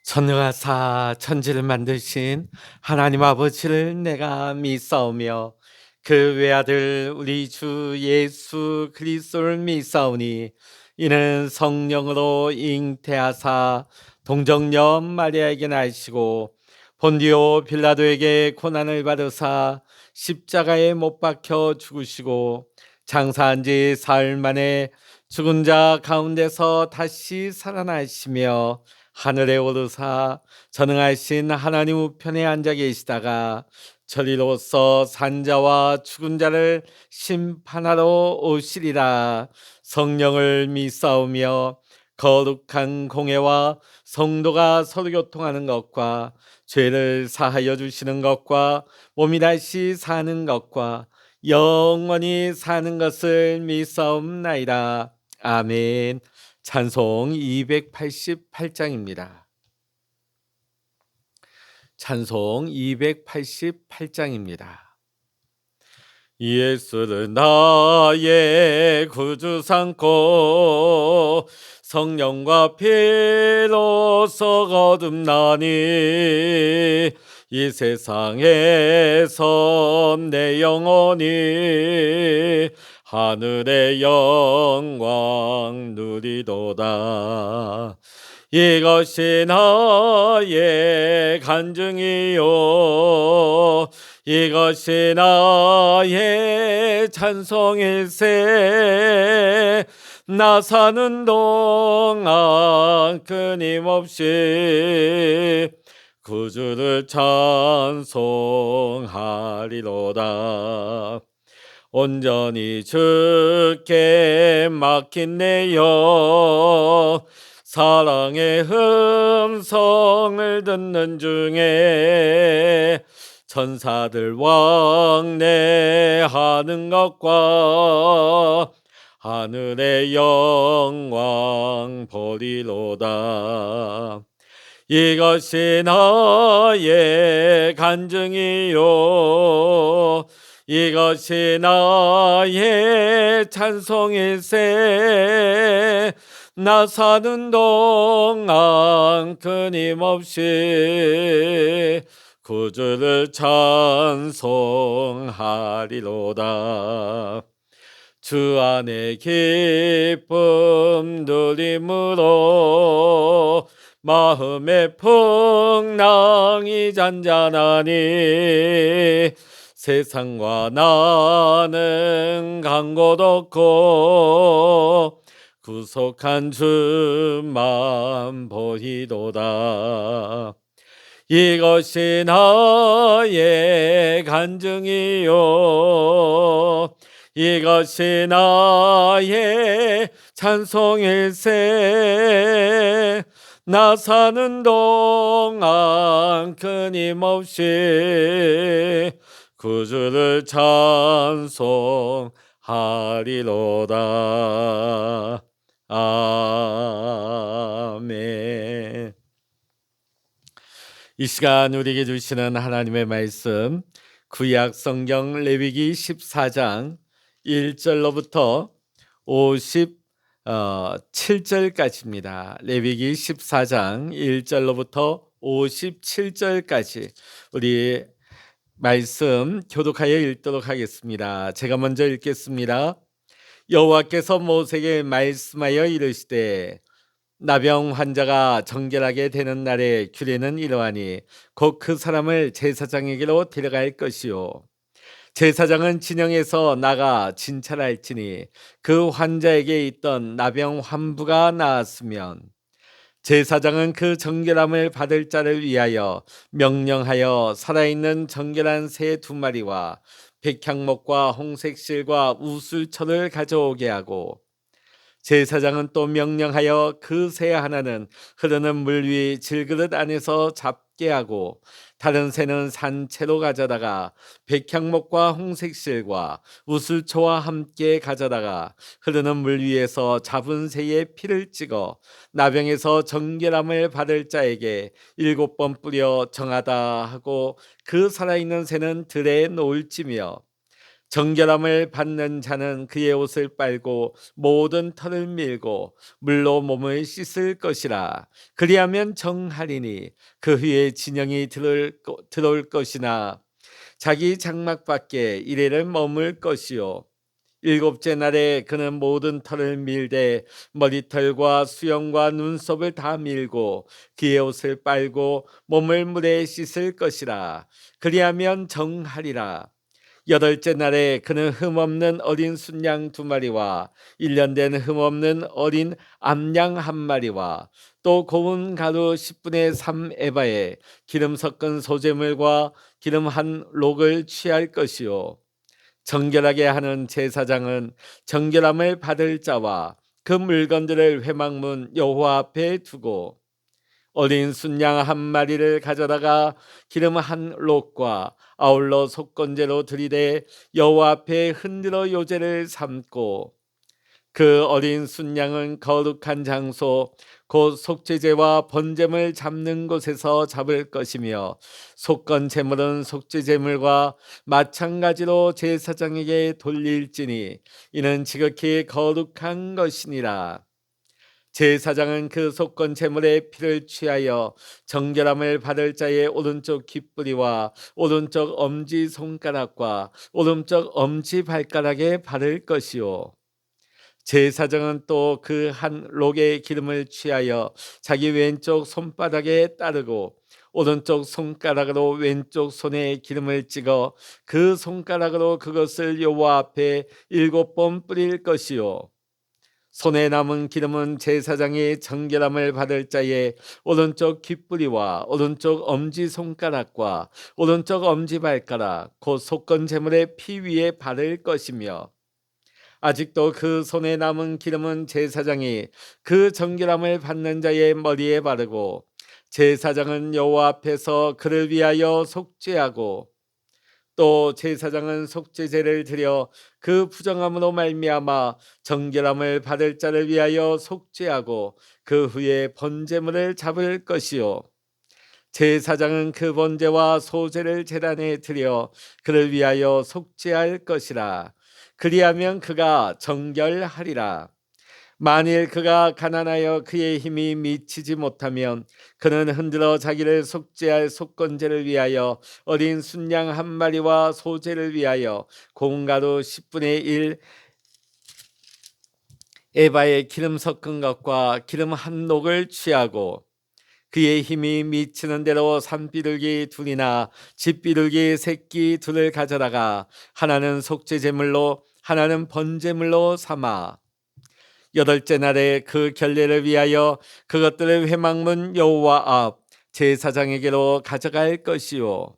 천하사 천지를 만드신 하나님 아버지를 내가 믿사오며 그 외아들 우리 주 예수 그리스도를 믿사오니 이는 성령으로 잉태하사 동정녀 마리아에게 나시고 본디오 빌라도에게 고난을 받으사 십자가에 못 박혀 죽으시고 장사한 지 사흘 만에 죽은 자 가운데서 다시 살아나시며 하늘에 오르사 전능하신 하나님 우편에 앉아 계시다가 저리로서 산자와 죽은 자를 심판하러 오시리라. 성령을 믿사오며 거룩한 공회와 성도가 서로 교통하는 것과 죄를 사하여 주시는 것과 몸이 다시 사는 것과 영원히 사는 것을 믿사옵나이다. 아멘. 찬송 288장입니다. 찬송 288장입니다. 예수를 나의 구주 삼고 성령과 피로써 거듭나니 이 세상에서 내 영혼이 하늘의 영광 누리도다. 이것이 나의 간증이요 이것이 나의 찬송일세. 나 사는 동안 끊임없이 구주를 찬송하리로다. 온전히 주께 맡긴 내 영 사랑의 음성을 듣는 중에 천사들 왕래하는 것과 하늘의 영광 보리로다. 이것이 나의 간증이요 이것이 나의 찬송일세. 나 사는 동안 끊임없이 구주를 찬송하리로다. 주 안에 기쁨 누림으로 마음의 풍랑이 잔잔하니 세상과 나는 간 곳 없고 구속한 주만 보이도다. 이것이 나의 간증이요 이것이 나의 찬송일세. 나 사는 동안 끊임없이 구주를 찬송하리로다. 아멘. 이 시간 우리에게 주시는 하나님의 말씀 구약 성경 레위기 14장 1절로부터 57절까지입니다. 레위기 14장 1절로부터 57절까지 우리 말씀 교독하여 읽도록 하겠습니다. 제가 먼저 읽겠습니다. 여호와께서 모세에게 말씀하여 이르시되 나병 환자가 정결하게 되는 날의 규례는 이러하니 곧 그 사람을 제사장에게로 데려갈 것이요 제사장은 진영에서 나가 진찰할지니 그 환자에게 있던 나병 환부가 나았으면 제사장은 그 정결함을 받을 자를 위하여 명령하여 살아있는 정결한 새 2마리와 백향목과 홍색실과 우슬초를 가져오게 하고 제사장은 또 명령하여 그 새 하나는 흐르는 물 위 질그릇 안에서 잡게 하고 다른 새는 산채로 가져다가 백향목과 홍색실과 우슬초와 함께 가져다가 흐르는 물 위에서 잡은 새의 피를 찍어 나병에서 정결함을 받을 자에게 7번 뿌려 정하다 하고 그 살아있는 새는 들에 놓을지며 정결함을 받는 자는 그의 옷을 빨고 모든 털을 밀고 물로 몸을 씻을 것이라. 그리하면 정하리니 그 후에 진영이 들어올 것이나 자기 장막 밖에 이레를 머물 것이요 일곱째 날에 그는 모든 털을 밀되 머리털과 수염과 눈썹을 다 밀고 그의 옷을 빨고 몸을 물에 씻을 것이라. 그리하면 정하리라. 여덟째 날에 그는 흠없는 어린 순양 두 마리와 1년 된 흠없는 어린 암양 한 마리와 또 고운 가루 10분의 3 에바에 기름 섞은 소재물과 기름 한 록을 취할 것이요 정결하게 하는 제사장은 정결함을 받을 자와 그 물건들을 회막문 여호와 앞에 두고 어린 순양 한 마리를 가져다가 기름 한 록과 아울러 속건제로 들이대 여호와 앞에 흔들어 요제를 삼고 그 어린 순양은 거룩한 장소 곧 속죄제와 번제물 잡는 곳에서 잡을 것이며 속건 제물은 속죄 제물과 마찬가지로 제사장에게 돌릴지니 이는 지극히 거룩한 것이니라. 제사장은 그 속건 제물의 피를 취하여 정결함을 받을 자의 오른쪽 귓뿌리와 오른쪽 엄지 손가락과 오른쪽 엄지 발가락에 바를 것이요 제사장은 또 그 한 록의 기름을 취하여 자기 왼쪽 손바닥에 따르고 오른쪽 손가락으로 왼쪽 손에 기름을 찍어 그 손가락으로 그것을 여호와 앞에 7번 뿌릴 것이요 손에 남은 기름은 제사장이 정결함을 받을 자의 오른쪽 귓뿌리와 오른쪽 엄지 손가락과 오른쪽 엄지 발가락 곧 속건 제물의 피 위에 바를 것이며 아직도 그 손에 남은 기름은 제사장이 그 정결함을 받는 자의 머리에 바르고 제사장은 여호와 앞에서 그를 위하여 속죄하고 또 제사장은 속죄제를 드려 그 부정함으로 말미암아 정결함을 받을 자를 위하여 속죄하고 그 후에 번제물을 잡을 것이요 제사장은 그 번제와 소제를 제단에 드려 그를 위하여 속죄할 것이라. 그리하면 그가 정결하리라. 만일 그가 가난하여 그의 힘이 미치지 못하면 그는 흔들어 자기를 속죄할 속건제를 위하여 어린 순양 한 마리와 소제를 위하여 공가루 10분의 1 에바의 기름 섞은 것과 기름 한 녹을 취하고 그의 힘이 미치는 대로 산비둘기 둘이나 집비둘기 새끼 둘을 가져다가 하나는 속죄제물로 하나는 번제물로 삼아 여덟째 날에 그 결례를 위하여 그것들을 회막문 여호와 앞 제사장에게로 가져갈 것이요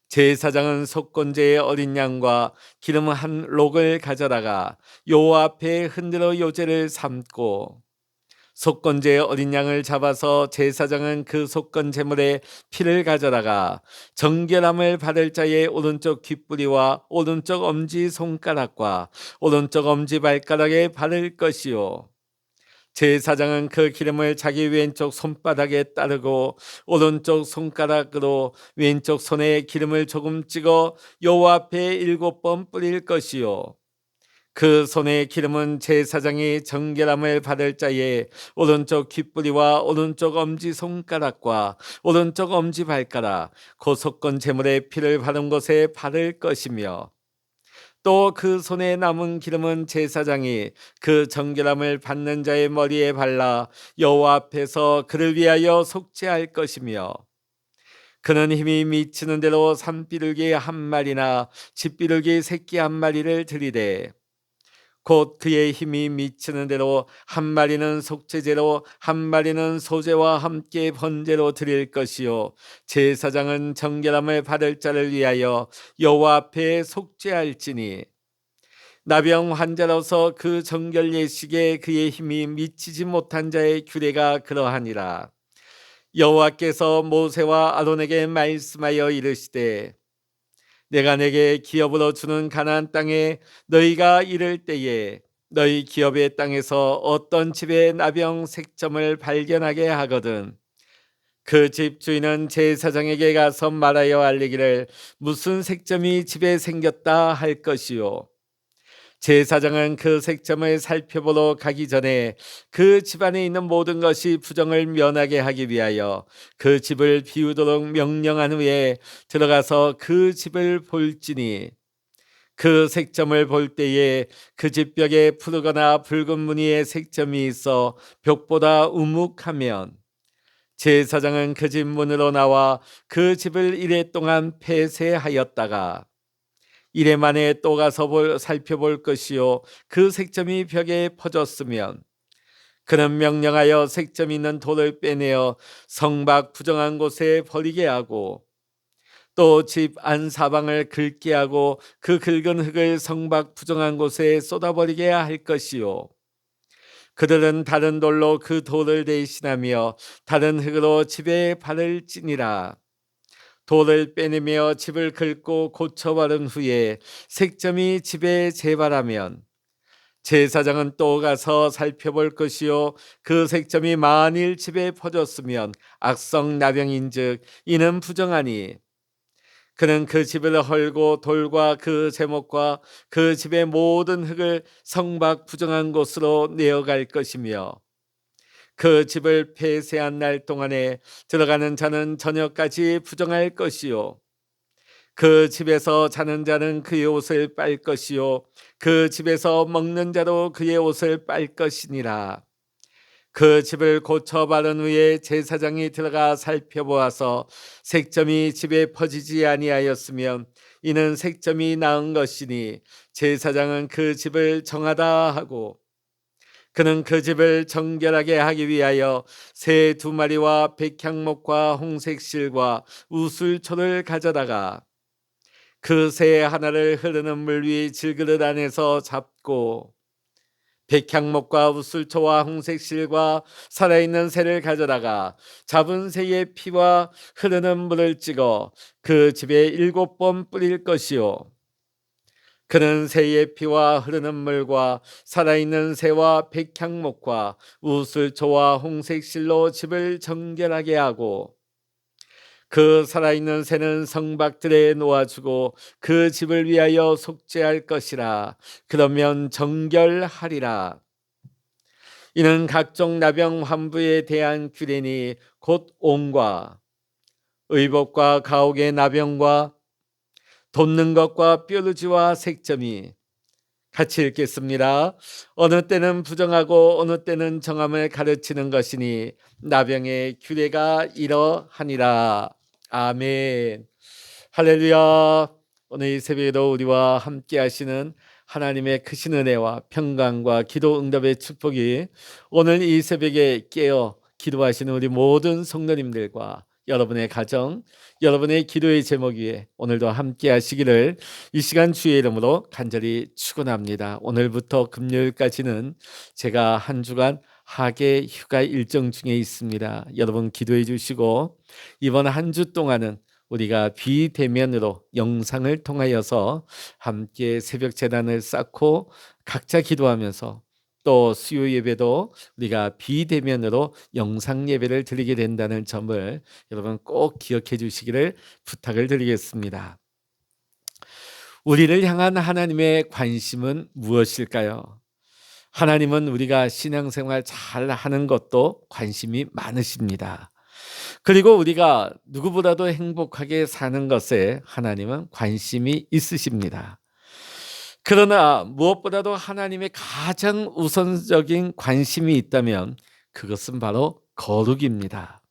제사장은 속건제의 어린 양과 기름 한 록을 가져다가 여호와 앞에 흔들어 요제를 삼고 속건제의 어린 양을 잡아서 제사장은 그 속건 제물의 피를 가져다가 정결함을 받을 자의 오른쪽 귓뿌리와 오른쪽 엄지 손가락과 오른쪽 엄지 발가락에 바를 것이요 제사장은 그 기름을 자기 왼쪽 손바닥에 따르고 오른쪽 손가락으로 왼쪽 손에 기름을 조금 찍어 여호와 앞에 7번 뿌릴 것이요 그 손의 기름은 제사장이 정결함을 받을 자의 오른쪽 귓뿌리와 오른쪽 엄지 손가락과 오른쪽 엄지 발가락 고속건 제물의 피를 바른 곳에 바를 것이며 또 그 손에 남은 기름은 제사장이 그 정결함을 받는 자의 머리에 발라 여호와 앞에서 그를 위하여 속죄할 것이며 그는 힘이 미치는 대로 산비둘기 한 마리나 집비둘기 새끼 한 마리를 들이되 곧 그의 힘이 미치는 대로 한 마리는 속죄제로 한 마리는 소제와 함께 번제로 드릴 것이요 제사장은 정결함을 받을 자를 위하여 여호와 앞에 속죄할지니 나병 환자로서 그 정결 예식에 그의 힘이 미치지 못한 자의 규례가 그러하니라. 여호와께서 모세와 아론에게 말씀하여 이르시되 내가 내게 기업으로 주는 가나안 땅에 너희가 이를 때에 너희 기업의 땅에서 어떤 집에 나병 색점을 발견하게 하거든 그 집 주인은 제사장에게 가서 말하여 알리기를 무슨 색점이 집에 생겼다 할 것이요. 제사장은 그 색점을 살펴보러 가기 전에 그 집안에 있는 모든 것이 부정을 면하게 하기 위하여 그 집을 비우도록 명령한 후에 들어가서 그 집을 볼지니, 그 색점을 볼 때에 그 집 벽에 푸르거나 붉은 무늬의 색점이 있어 벽보다 우묵하면 제사장은 그 집 문으로 나와 그 집을 이레 동안 폐쇄하였다가 이레 만에 또 가서 살펴볼 것이요, 그 색점이 벽에 퍼졌으면 그는 명령하여 색점 있는 돌을 빼내어 성밖 부정한 곳에 버리게 하고 또 집 안 사방을 긁게 하고 그 긁은 흙을 성밖 부정한 곳에 쏟아버리게 할 것이요. 그들은 다른 돌로 그 돌을 대신하며 다른 흙으로 집에 발을 찌니라. 돌을 빼내며 집을 긁고 고쳐바른 후에 색점이 집에 재발하면 제사장은 또 가서 살펴볼 것이요, 그 색점이 만일 집에 퍼졌으면 악성 나병인즉 이는 부정하니 그는 그 집을 헐고 돌과 그 제목과 그 집의 모든 흙을 성밖 부정한 곳으로 내어갈 것이며 그 집을 폐쇄한 날 동안에 들어가는 자는 저녁까지 부정할 것이요, 그 집에서 자는 자는 그의 옷을 빨 것이요, 그 집에서 먹는 자도 그의 옷을 빨 것이니라. 그 집을 고쳐 바른 후에 제사장이 들어가 살펴보아서 색점이 집에 퍼지지 아니하였으면 이는 색점이 나은 것이니 제사장은 그 집을 정하다 하고 그는 그 집을 정결하게 하기 위하여 새 2마리와 백향목과 홍색실과 우슬초를 가져다가 그 새 하나를 흐르는 물 위 질그릇 안에서 잡고 백향목과 우슬초와 홍색실과 살아있는 새를 가져다가 잡은 새의 피와 흐르는 물을 찍어 그 집에 7번 뿌릴 것이요. 그는 새의 피와 흐르는 물과 살아있는 새와 백향목과 우슬초와 홍색실로 집을 정결하게 하고 그 살아있는 새는 성박들에 놓아주고 그 집을 위하여 속죄할 것이라. 그러면 정결하리라. 이는 각종 나병 환부에 대한 규례니 곧 옹과 의복과 가옥의 나병과 돋는 것과 뾰루지와 색점이, 같이 읽겠습니다. 어느 때는 부정하고 어느 때는 정함을 가르치는 것이니 나병의 규례가 이러하니라. 아멘. 할렐루야. 오늘 이 새벽에도 우리와 함께 하시는 하나님의 크신 은혜와 평강과 기도 응답의 축복이 오늘 이 새벽에 깨어 기도하시는 우리 모든 성도님들과 여러분의 가정, 여러분의 기도의 제목 위에 오늘도 함께 하시기를 이 시간 주의 이름으로 간절히 축원합니다. 오늘부터 금요일까지는 제가 한 주간 하계 휴가 일정 중에 있습니다. 여러분 기도해 주시고 이번 한 주 동안은 우리가 비대면으로 영상을 통하여서 함께 새벽 제단을 쌓고 각자 기도하면서 또 수요 예배도 우리가 비대면으로 영상 예배를 드리게 된다는 점을 여러분 꼭 기억해 주시기를 부탁을 드리겠습니다. 우리를 향한 하나님의 관심은 무엇일까요? 하나님은 우리가 신앙생활 잘 하는 것도 관심이 많으십니다. 그리고 우리가 누구보다도 행복하게 사는 것에 하나님은 관심이 있으십니다. 그러나 무엇보다도 하나님의 가장 우선적인 관심이 있다면 그것은 바로 거룩입니다.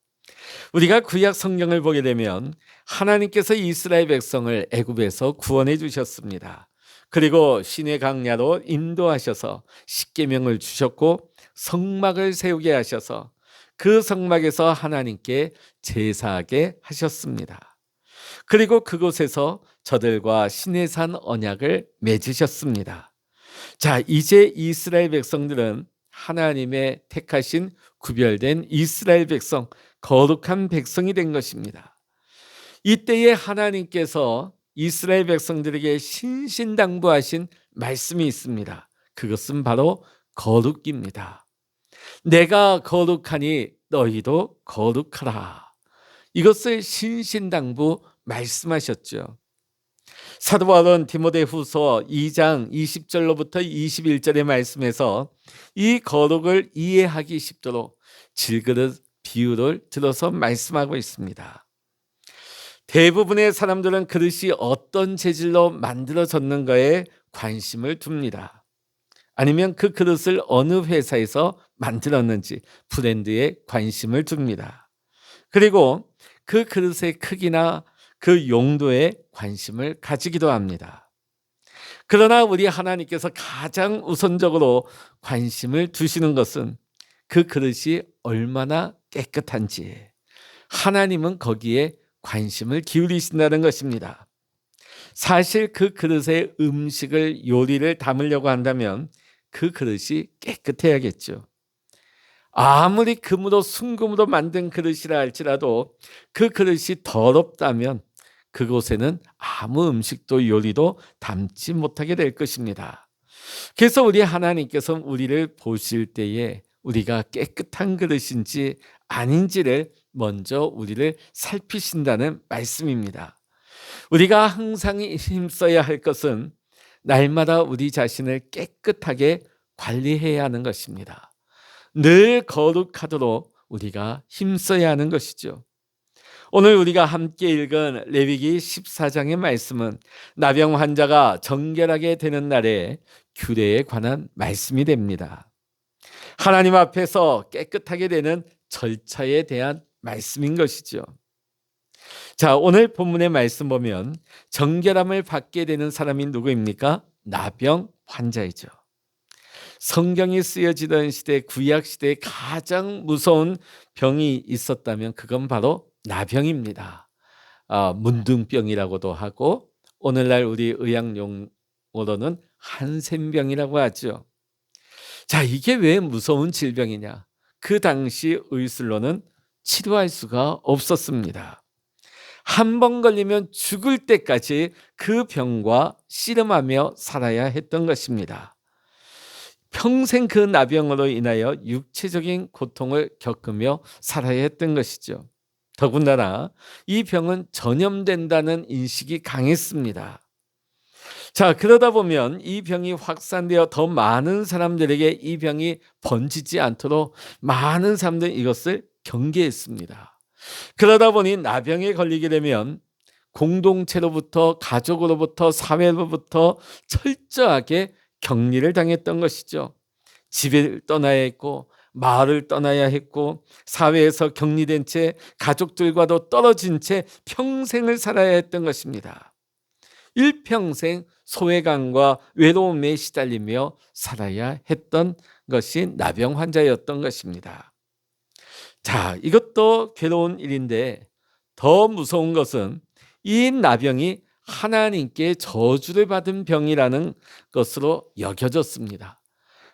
우리가 구약 성경을 보게 되면 하나님께서 이스라엘 백성을 애굽에서 구원해 주셨습니다. 그리고 시내 강야로 인도하셔서 십계명을 주셨고 성막을 세우게 하셔서 그 성막에서 하나님께 제사하게 하셨습니다. 그리고 그곳에서 저들과 시내산 언약을 맺으셨습니다. 자, 이제 이스라엘 백성들은 하나님의 택하신 구별된 이스라엘 백성, 거룩한 백성이 된 것입니다. 이때에 하나님께서 이스라엘 백성들에게 신신당부하신 말씀이 있습니다. 그것은 바로 거룩입니다. 내가 거룩하니 너희도 거룩하라. 이것을 신신당부 말씀하셨죠. 사도 바울은 디모데후서 2장 20절로부터 21절의 말씀에서 이 거룩을 이해하기 쉽도록 질그릇 비유를 들어서 말씀하고 있습니다. 대부분의 사람들은 그릇이 어떤 재질로 만들어졌는가에 관심을 둡니다. 아니면 그 그릇을 어느 회사에서 만들었는지 브랜드에 관심을 둡니다. 그리고 그 그릇의 크기나 그 용도에 관심을 가지기도 합니다. 그러나 우리 하나님께서 가장 우선적으로 관심을 두시는 것은 그 그릇이 얼마나 깨끗한지, 하나님은 거기에 관심을 기울이신다는 것입니다. 사실 그 그릇에 음식을, 요리를 담으려고 한다면 그 그릇이 깨끗해야겠죠. 아무리 금으로 순금으로 만든 그릇이라 할지라도 그 그릇이 더럽다면 그곳에는 아무 음식도 요리도 담지 못하게 될 것입니다. 그래서 우리 하나님께서 우리를 보실 때에 우리가 깨끗한 그릇인지 아닌지를 먼저 우리를 살피신다는 말씀입니다. 우리가 항상 힘써야 할 것은 날마다 우리 자신을 깨끗하게 관리해야 하는 것입니다. 늘 거룩하도록 우리가 힘써야 하는 것이죠. 오늘 우리가 함께 읽은 레위기 14장의 말씀은 나병 환자가 정결하게 되는 날에 규례에 관한 말씀이 됩니다. 하나님 앞에서 깨끗하게 되는 절차에 대한 말씀인 것이죠. 자, 오늘 본문의 말씀 보면 정결함을 받게 되는 사람이 누구입니까? 나병 환자이죠. 성경이 쓰여지던 시대, 구약 시대에 가장 무서운 병이 있었다면 그건 바로 나병입니다. 문둥병이라고도 하고 오늘날 우리 의학 용어로는 한센병이라고 하죠. 자, 이게 왜 무서운 질병이냐? 그 당시 의술로는 치료할 수가 없었습니다. 한 번 걸리면 죽을 때까지 그 병과 씨름하며 살아야 했던 것입니다. 평생 그 나병으로 인하여 육체적인 고통을 겪으며 살아야 했던 것이죠. 더군다나 이 병은 전염된다는 인식이 강했습니다. 자, 그러다 보면 이 병이 확산되어 더 많은 사람들에게 이 병이 번지지 않도록 많은 사람들이 이것을 경계했습니다. 그러다 보니 나병에 걸리게 되면 공동체로부터, 가족으로부터, 사회로부터 철저하게 격리를 당했던 것이죠. 집을 떠나야 했고 마을을 떠나야 했고 사회에서 격리된 채 가족들과도 떨어진 채 평생을 살아야 했던 것입니다. 일평생 소외감과 외로움에 시달리며 살아야 했던 것이 나병 환자였던 것입니다. 자, 이것도 괴로운 일인데 더 무서운 것은 이 나병이 하나님께 저주를 받은 병이라는 것으로 여겨졌습니다.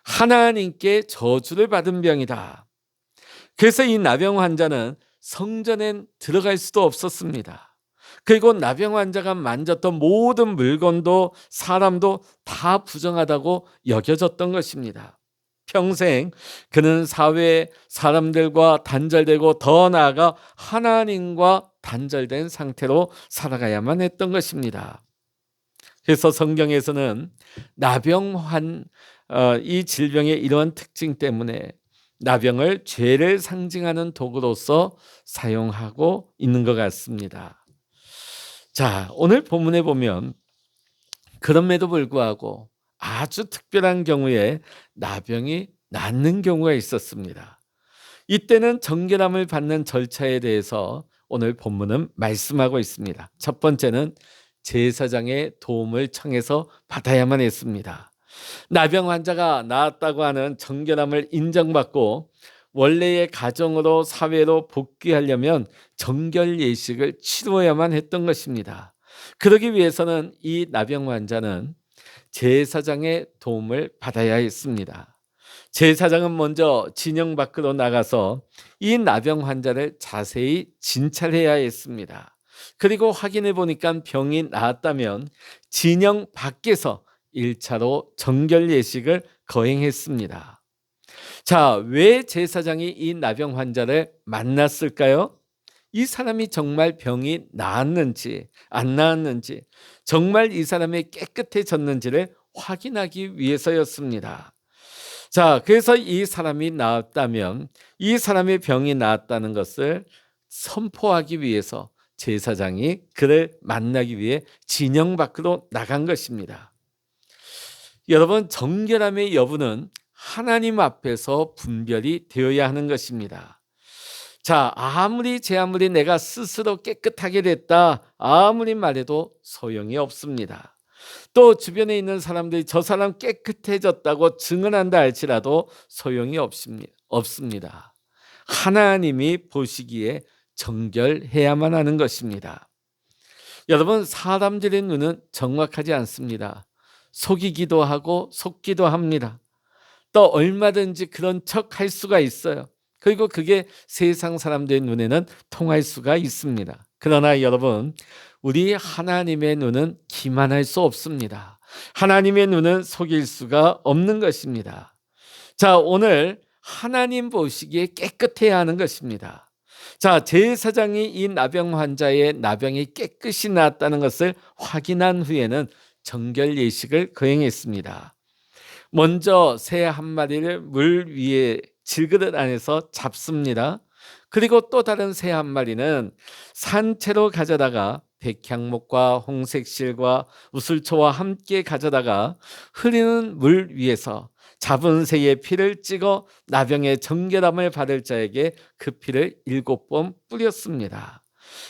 하나님께 저주를 받은 병이다. 그래서 이 나병 환자는 성전에 들어갈 수도 없었습니다. 그리고 나병 환자가 만졌던 모든 물건도 사람도 다 부정하다고 여겨졌던 것입니다. 평생 그는 사회 사람들과 단절되고 더 나아가 하나님과 단절된 상태로 살아가야만 했던 것입니다. 그래서 성경에서는 이 질병의 이러한 특징 때문에 나병을 죄를 상징하는 도구로서 사용하고 있는 것 같습니다. 자, 오늘 본문에 보면 그럼에도 불구하고 아주 특별한 경우에 나병이 낫는 경우가 있었습니다. 이때는 정결함을 받는 절차에 대해서 오늘 본문은 말씀하고 있습니다. 첫 번째는 제사장의 도움을 청해서 받아야만 했습니다. 나병 환자가 나았다고 하는 정결함을 인정받고 원래의 가정으로 사회로 복귀하려면 정결 예식을 치루어야만 했던 것입니다. 그러기 위해서는 이 나병 환자는 제사장의 도움을 받아야 했습니다. 제사장은 먼저 진영 밖으로 나가서 이 나병 환자를 자세히 진찰해야 했습니다. 그리고 확인해 보니까 병이 나았다면 진영 밖에서 1차로 정결 예식을 거행했습니다. 자, 왜 제사장이 이 나병 환자를 만났을까요? 이 사람이 정말 병이 나았는지 안 나았는지, 정말 이 사람이 깨끗해졌는지를 확인하기 위해서였습니다. 자, 그래서 이 사람이 나았다면, 이 사람의 병이 나았다는 것을 선포하기 위해서 제사장이 그를 만나기 위해 진영 밖으로 나간 것입니다. 여러분, 정결함의 여부는 하나님 앞에서 분별이 되어야 하는 것입니다. 자, 제 아무리 내가 스스로 깨끗하게 됐다 아무리 말해도 소용이 없습니다. 또 주변에 있는 사람들이 저 사람 깨끗해졌다고 증언한다 할지라도 소용이 없습니다. 하나님이 보시기에 정결해야만 하는 것입니다. 여러분, 사람들의 눈은 정확하지 않습니다. 속이기도 하고 속기도 합니다. 또 얼마든지 그런 척 할 수가 있어요. 그리고 그게 세상 사람들의 눈에는 통할 수가 있습니다. 그러나 여러분, 우리 하나님의 눈은 기만할 수 없습니다. 하나님의 눈은 속일 수가 없는 것입니다. 자, 오늘 하나님 보시기에 깨끗해야 하는 것입니다. 자, 제사장이 이 나병 환자의 나병이 깨끗이 나았다는 것을 확인한 후에는 정결 예식을 거행했습니다. 먼저 새 한 마리를 물 위에 질그릇 안에서 잡습니다. 그리고 또 다른 새 한 마리는 산채로 가져다가 백향목과 홍색실과 우슬초와 함께 가져다가 흐르는 물 위에서 잡은 새의 피를 찍어 나병의 정결함을 받을 자에게 그 피를 7번 뿌렸습니다.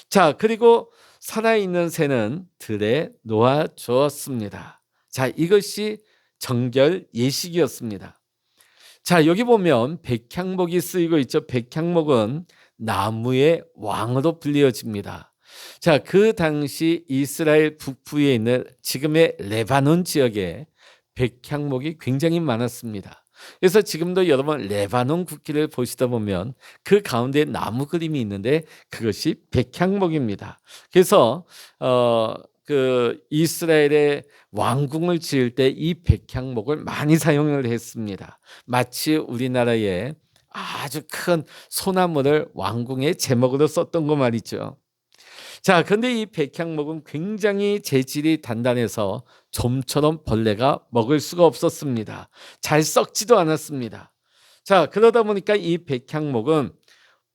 자, 그리고 살아있는 새는 들에 놓아 주었습니다. 자, 이것이 정결 예식이었습니다. 자, 여기 보면 백향목이 쓰이고 있죠. 백향목은 나무의 왕으로 불리어집니다. 자, 그 당시 이스라엘 북부에 있는 지금의 레바논 지역에 백향목이 굉장히 많았습니다. 그래서 지금도 여러분 레바논 국기를 보시다 보면 그 가운데 나무 그림이 있는데 그것이 백향목입니다. 그래서 그 이스라엘의 왕궁을 지을 때 이 백향목을 많이 사용을 했습니다. 마치 우리나라의 아주 큰 소나무를 왕궁의 제목으로 썼던 거 말이죠. 자, 그런데 이 백향목은 굉장히 재질이 단단해서 좀처럼 벌레가 먹을 수가 없었습니다. 잘 썩지도 않았습니다. 자, 그러다 보니까 이 백향목은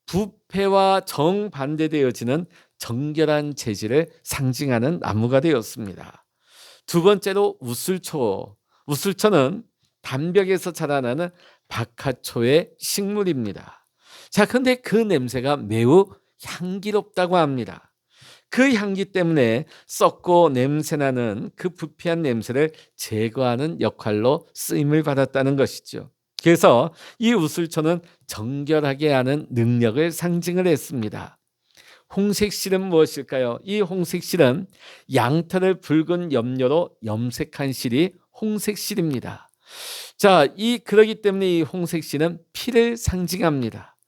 부패와 정반대되어지는 정결한 재질을 상징하는 나무가 되었습니다. 두 번째로 우슬초는 담벽에서 자라나는 박하초의 식물입니다. 자, 그런데 그 냄새가 매우 향기롭다고 합니다. 그 향기 때문에 썩고 냄새나는 그 부패한 냄새를 제거하는 역할로 쓰임을 받았다는 것이죠. 그래서 이 우슬초는 정결하게 하는 능력을 상징을 했습니다. 홍색실은 무엇일까요? 이 홍색실은 양털을 붉은 염료로 염색한 실이 홍색실입니다. 자, 그러기 때문에 이 홍색실은 피를 상징합니다.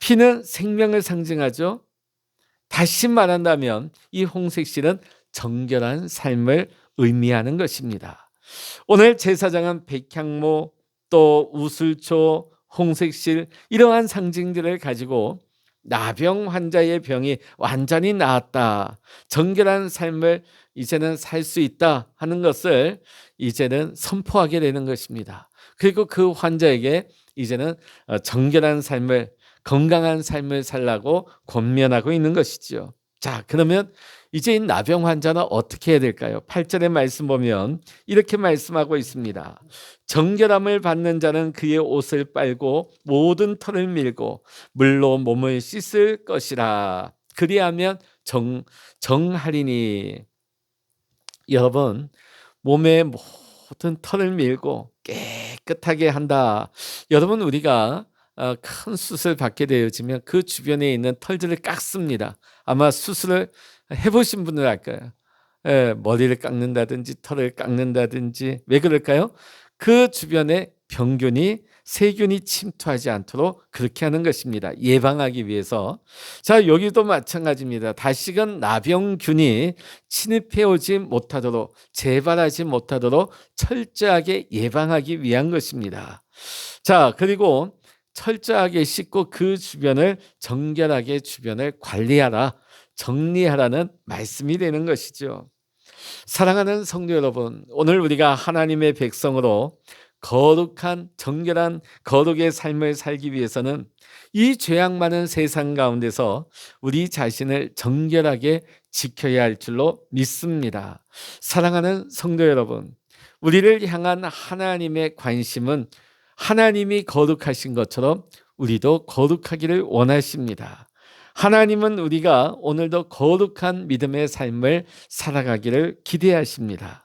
피는 생명을 상징하죠. 다시 말한다면 이 홍색실은 정결한 삶을 의미하는 것입니다. 오늘 제사장은 백향목, 또 우슬초, 홍색실 이러한 상징들을 가지고 나병 환자의 병이 완전히 나았다, 정결한 삶을 이제는 살 수 있다 하는 것을 이제는 선포하게 되는 것입니다. 그리고 그 환자에게 이제는 정결한 삶을, 건강한 삶을 살라고 권면하고 있는 것이죠. 자, 그러면 이제 이 나병 환자는 어떻게 해야 될까요? 8절의 말씀 보면 이렇게 말씀하고 있습니다. 정결함을 받는 자는 그의 옷을 빨고 모든 털을 밀고 물로 몸을 씻을 것이라. 그리하면 정하리니. 여러분, 몸의 모든 털을 밀고 깨끗하게 한다. 여러분, 우리가 큰 수술 받게 되어지면 그 주변에 있는 털들을 깎습니다. 아마 수술을 해보신 분들 알 거예요. 머리를 깎는다든지 털을 깎는다든지. 왜 그럴까요? 그 주변에 병균이, 세균이 침투하지 않도록 그렇게 하는 것입니다. 예방하기 위해서. 자, 여기도 마찬가지입니다. 다시금 나병균이 침입해 오지 못하도록, 재발하지 못하도록 철저하게 예방하기 위한 것입니다. 자, 그리고 철저하게 씻고 그 주변을 정결하게 주변을 관리하라, 정리하라는 말씀이 되는 것이죠. 사랑하는 성도 여러분, 오늘 우리가 하나님의 백성으로 거룩한 정결한 거룩의 삶을 살기 위해서는 이 죄악 많은 세상 가운데서 우리 자신을 정결하게 지켜야 할 줄로 믿습니다. 사랑하는 성도 여러분, 우리를 향한 하나님의 관심은 하나님이 거룩하신 것처럼 우리도 거룩하기를 원하십니다. 하나님은 우리가 오늘도 거룩한 믿음의 삶을 살아가기를 기대하십니다.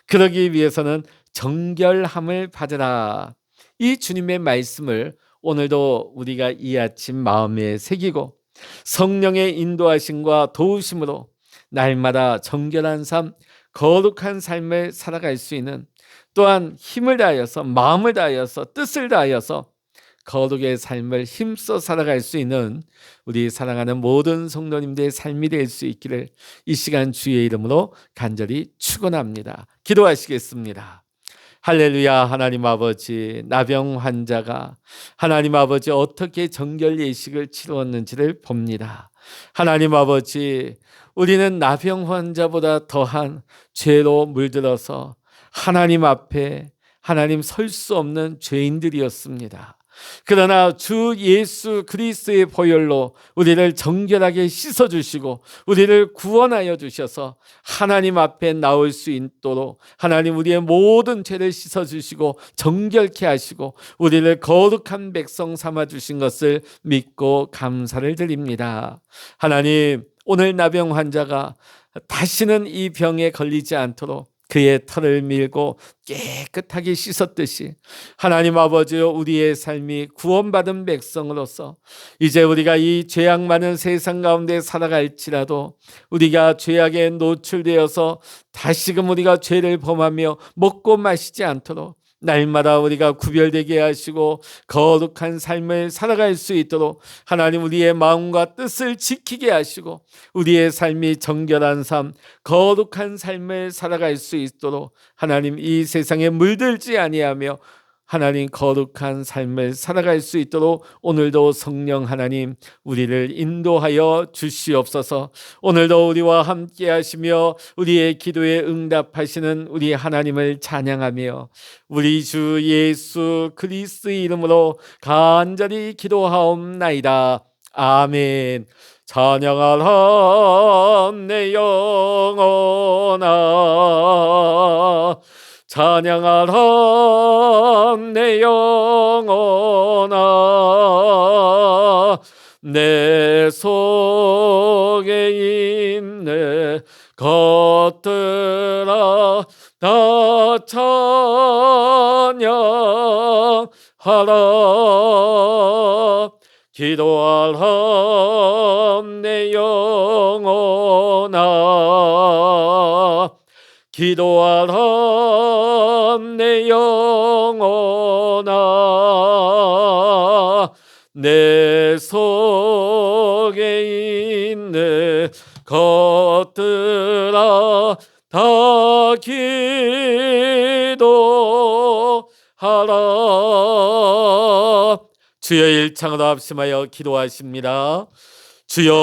그러기 위해서는 정결함을 받으라. 이 주님의 말씀을 오늘도 우리가 이 아침 마음에 새기고 성령의 인도하심과 도우심으로 날마다 정결한 삶, 거룩한 삶을 살아갈 수 있는, 또한 힘을 다하여서 마음을 다하여서 뜻을 다하여서 거룩의 삶을 힘써 살아갈 수 있는 우리 사랑하는 모든 성도님들의 삶이 될 수 있기를 이 시간 주의 이름으로 간절히 축원합니다. 기도하시겠습니다. 할렐루야. 하나님 아버지, 나병 환자가 하나님 아버지 어떻게 정결 예식을 치루었는지를 봅니다. 하나님 아버지, 우리는 나병 환자보다 더한 죄로 물들어서 하나님 앞에 하나님 설 수 없는 죄인들이었습니다. 그러나 주 예수 그리스도의 보혈로 우리를 정결하게 씻어주시고 우리를 구원하여 주셔서 하나님 앞에 나올 수 있도록 하나님 우리의 모든 죄를 씻어주시고 정결케 하시고 우리를 거룩한 백성 삼아주신 것을 믿고 감사를 드립니다. 하나님, 오늘 나병 환자가 다시는 이 병에 걸리지 않도록 그의 털을 밀고 깨끗하게 씻었듯이 하나님 아버지, 우리의 삶이 구원받은 백성으로서 이제 우리가 이 죄악 많은 세상 가운데 살아갈지라도 우리가 죄악에 노출되어서 다시금 우리가 죄를 범하며 먹고 마시지 않도록 날마다 우리가 구별되게 하시고 거룩한 삶을 살아갈 수 있도록 하나님 우리의 마음과 뜻을 지키게 하시고 우리의 삶이 정결한 삶, 거룩한 삶을 살아갈 수 있도록 하나님 이 세상에 물들지 아니하며 하나님 거룩한 삶을 살아갈 수 있도록 오늘도 성령 하나님 우리를 인도하여 주시옵소서. 오늘도 우리와 함께 하시며 우리의 기도에 응답하시는 우리 하나님을 찬양하며 우리 주 예수 그리스도의 이름으로 간절히 기도하옵나이다. 아멘. 찬양하라 내 영혼아, 찬양하라 내 영혼아, 내 속에 있는 것들아 다 찬양하라. 기도하라 내 영혼아, 기도하라 내 영혼아, 내 속에 있는 것들아 다 기도하라. 주여, 일창으로 합심하여 기도하십니다. 주여